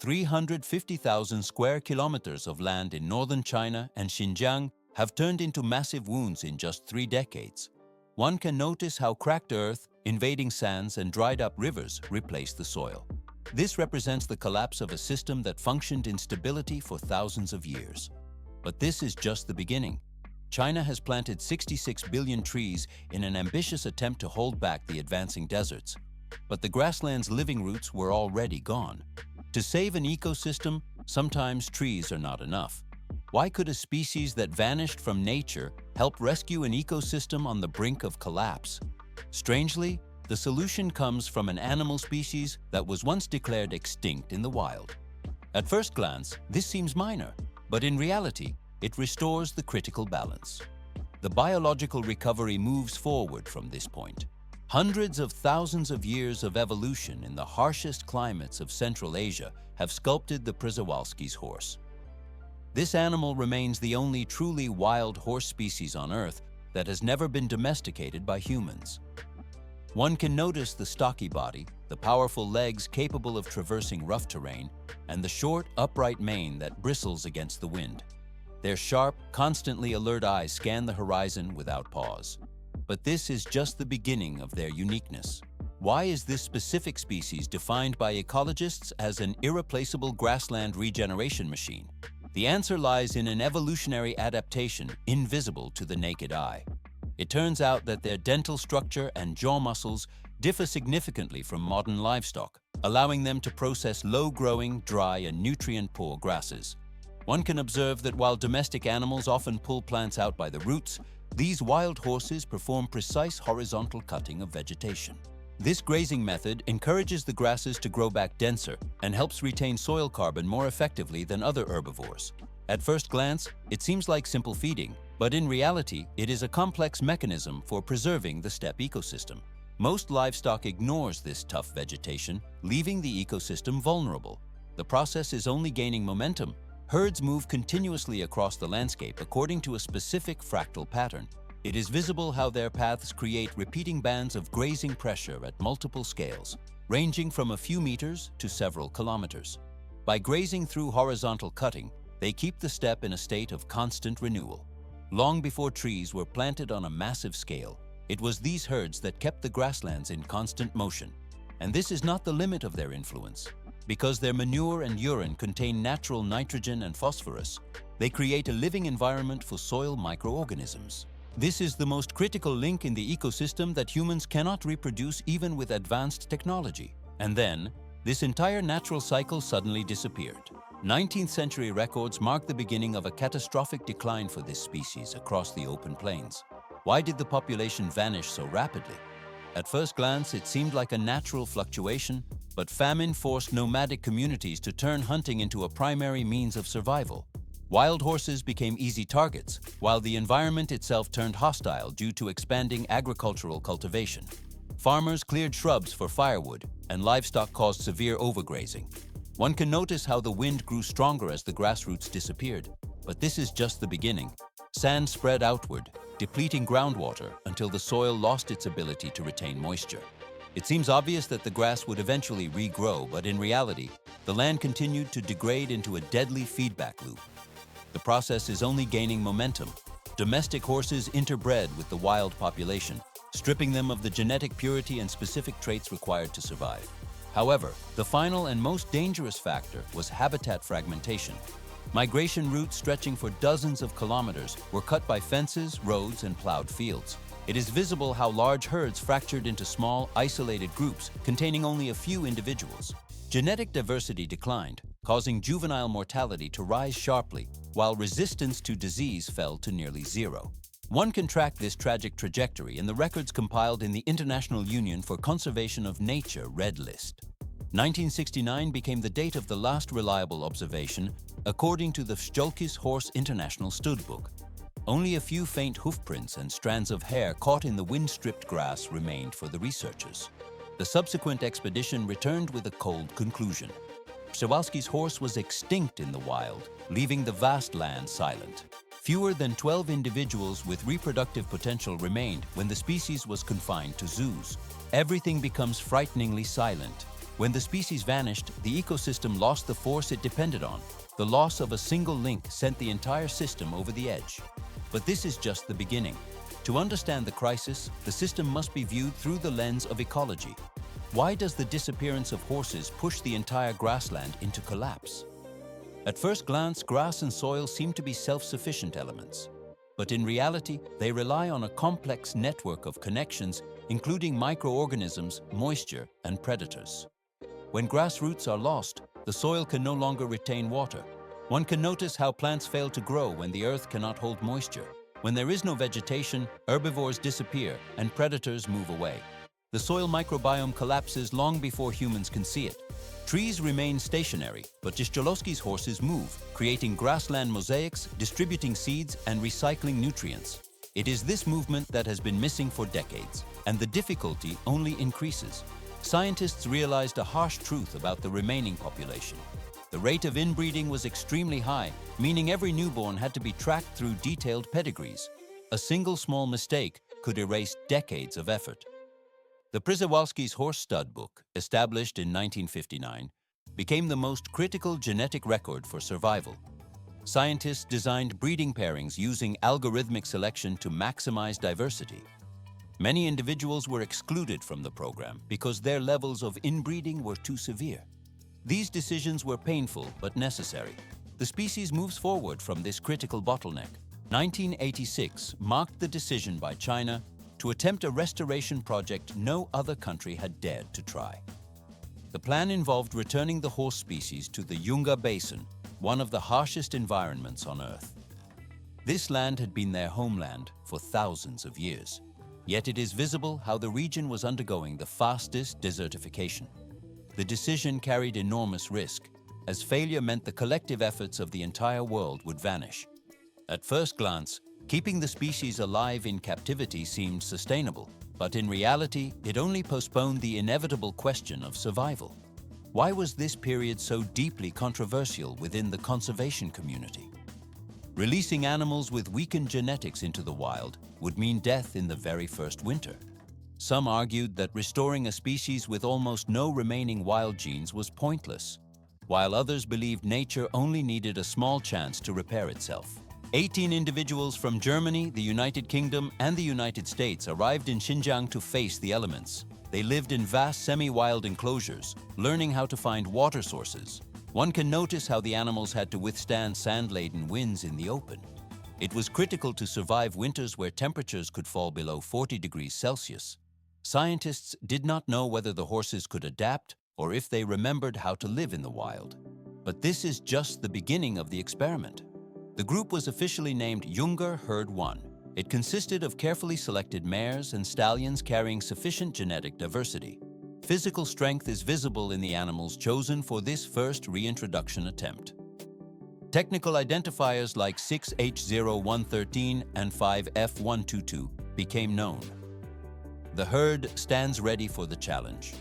350,000 square kilometers of land in northern China and Xinjiang have turned into massive wounds in just 3 decades. One can notice how cracked earth, invading sands, and dried-up rivers replace the soil. This represents the collapse of a system that functioned in stability for thousands of years. But this is just the beginning. China has planted 66 billion trees in an ambitious attempt to hold back the advancing deserts. But the grassland's living roots were already gone. To save an ecosystem, sometimes trees are not enough. Why could a species that vanished from nature help rescue an ecosystem on the brink of collapse? Strangely, the solution comes from an animal species that was once declared extinct in the wild. At first glance, this seems minor, but in reality, it restores the critical balance. The biological recovery moves forward from this point. Hundreds of thousands of years of evolution in the harshest climates of Central Asia have sculpted the Przewalski's horse. This animal remains the only truly wild horse species on Earth that has never been domesticated by humans. One can notice the stocky body, the powerful legs capable of traversing rough terrain, and the short, upright mane that bristles against the wind. Their sharp, constantly alert eyes scan the horizon without pause. But this is just the beginning of their uniqueness. Why is this specific species defined by ecologists as an irreplaceable grassland regeneration machine? The answer lies in an evolutionary adaptation invisible to the naked eye. It turns out that their dental structure and jaw muscles differ significantly from modern livestock, allowing them to process low-growing, dry, and nutrient-poor grasses. One can observe that while domestic animals often pull plants out by the roots, these wild horses perform precise horizontal cutting of vegetation. This grazing method encourages the grasses to grow back denser and helps retain soil carbon more effectively than other herbivores. At first glance, it seems like simple feeding, but in reality, it is a complex mechanism for preserving the steppe ecosystem. Most livestock ignores this tough vegetation, leaving the ecosystem vulnerable. The process is only gaining momentum. Herds move continuously across the landscape according to a specific fractal pattern. It is visible how their paths create repeating bands of grazing pressure at multiple scales, ranging from a few meters to several kilometers. By grazing through horizontal cutting, they keep the steppe in a state of constant renewal. Long before trees were planted on a massive scale, it was these herds that kept the grasslands in constant motion. And this is not the limit of their influence. Because their manure and urine contain natural nitrogen and phosphorus, they create a living environment for soil microorganisms. This is the most critical link in the ecosystem that humans cannot reproduce even with advanced technology. And then, this entire natural cycle suddenly disappeared. 19th century records mark the beginning of a catastrophic decline for this species across the open plains. Why did the population vanish so rapidly? At first glance, it seemed like a natural fluctuation, but famine forced nomadic communities to turn hunting into a primary means of survival. Wild horses became easy targets, while the environment itself turned hostile due to expanding agricultural cultivation. Farmers cleared shrubs for firewood, and livestock caused severe overgrazing. One can notice how the wind grew stronger as the grassroots disappeared. But this is just the beginning. Sand spread outward, depleting groundwater until the soil lost its ability to retain moisture. It seems obvious that the grass would eventually regrow, but in reality, the land continued to degrade into a deadly feedback loop. The process is only gaining momentum. Domestic horses interbred with the wild population, stripping them of the genetic purity and specific traits required to survive. However, the final and most dangerous factor was habitat fragmentation. Migration routes stretching for dozens of kilometers were cut by fences, roads, and plowed fields. It is visible how large herds fractured into small, isolated groups containing only a few individuals. Genetic diversity declined, causing juvenile mortality to rise sharply, while resistance to disease fell to nearly zero. One can track this tragic trajectory in the records compiled in the International Union for Conservation of Nature Red List. 1969 became the date of the last reliable observation, according to the Przewalski's Horse International Studbook. Only a few faint hoofprints and strands of hair caught in the wind-stripped grass remained for the researchers. The subsequent expedition returned with a cold conclusion. Przewalski's horse was extinct in the wild, leaving the vast land silent. Fewer than 12 individuals with reproductive potential remained when the species was confined to zoos. Everything becomes frighteningly silent. When the species vanished, the ecosystem lost the force it depended on. The loss of a single link sent the entire system over the edge. But this is just the beginning. To understand the crisis, the system must be viewed through the lens of ecology. Why does the disappearance of horses push the entire grassland into collapse? At first glance, grass and soil seem to be self-sufficient elements. But in reality, they rely on a complex network of connections, including microorganisms, moisture, and predators. When grass roots are lost, the soil can no longer retain water. One can notice how plants fail to grow when the earth cannot hold moisture. When there is no vegetation, herbivores disappear and predators move away. The soil microbiome collapses long before humans can see it. Trees remain stationary, but Przewalski's horses move, creating grassland mosaics, distributing seeds, and recycling nutrients. It is this movement that has been missing for decades, and the difficulty only increases. Scientists realized a harsh truth about the remaining population. The rate of inbreeding was extremely high, meaning every newborn had to be tracked through detailed pedigrees. A single small mistake could erase decades of effort. The Przewalski's horse stud book, established in 1959, became the most critical genetic record for survival. Scientists designed breeding pairings using algorithmic selection to maximize diversity. Many individuals were excluded from the program because their levels of inbreeding were too severe. These decisions were painful but necessary. The species moves forward from this critical bottleneck. 1986 marked the decision by China to attempt a restoration project no other country had dared to try. The plan involved returning the horse species to the Yunga Basin, one of the harshest environments on Earth. This land had been their homeland for thousands of years. Yet it is visible how the region was undergoing the fastest desertification. The decision carried enormous risk, as failure meant the collective efforts of the entire world would vanish. At first glance, keeping the species alive in captivity seemed sustainable, but in reality, it only postponed the inevitable question of survival. Why was this period so deeply controversial within the conservation community? Releasing animals with weakened genetics into the wild would mean death in the very first winter. Some argued that restoring a species with almost no remaining wild genes was pointless, while others believed nature only needed a small chance to repair itself. 18 individuals from Germany, the United Kingdom, and the United States arrived in Xinjiang to face the elements. They lived in vast semi-wild enclosures, learning how to find water sources. One can notice how the animals had to withstand sand-laden winds in the open. It was critical to survive winters where temperatures could fall below 40 degrees Celsius. Scientists did not know whether the horses could adapt or if they remembered how to live in the wild. But this is just the beginning of the experiment. The group was officially named Junger Herd 1. It consisted of carefully selected mares and stallions carrying sufficient genetic diversity. Physical strength is visible in the animals chosen for this first reintroduction attempt. Technical identifiers like 6H0113 and 5F122 became known. The herd stands ready for the challenge.